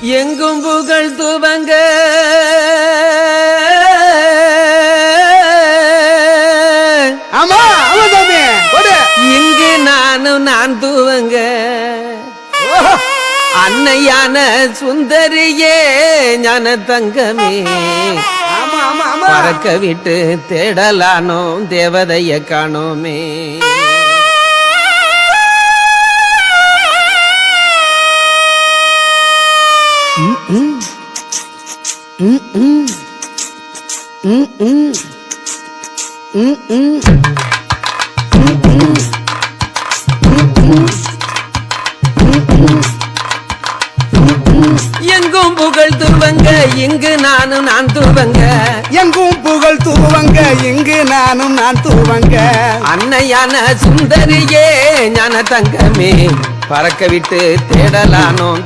எங்கும் புகழ் துவங்க ஆமா ஆமா சாமி இங்கு நான் துவங்க அன்னையான சுந்தரியே ஞான தங்கமே ஆமா ஆமா ஆமா பறக்க விட்டு தேடலானோம் தேவதைய காணோமே எங்கும் புகழ் துவங்க இங்கு நான் துவங்க எங்கும் புகழ் துவங்க இங்கு நான் துவங்க அன்னையான சுந்தரியே ஞான தங்கமே பறக்க விட்டு தேடலானோம்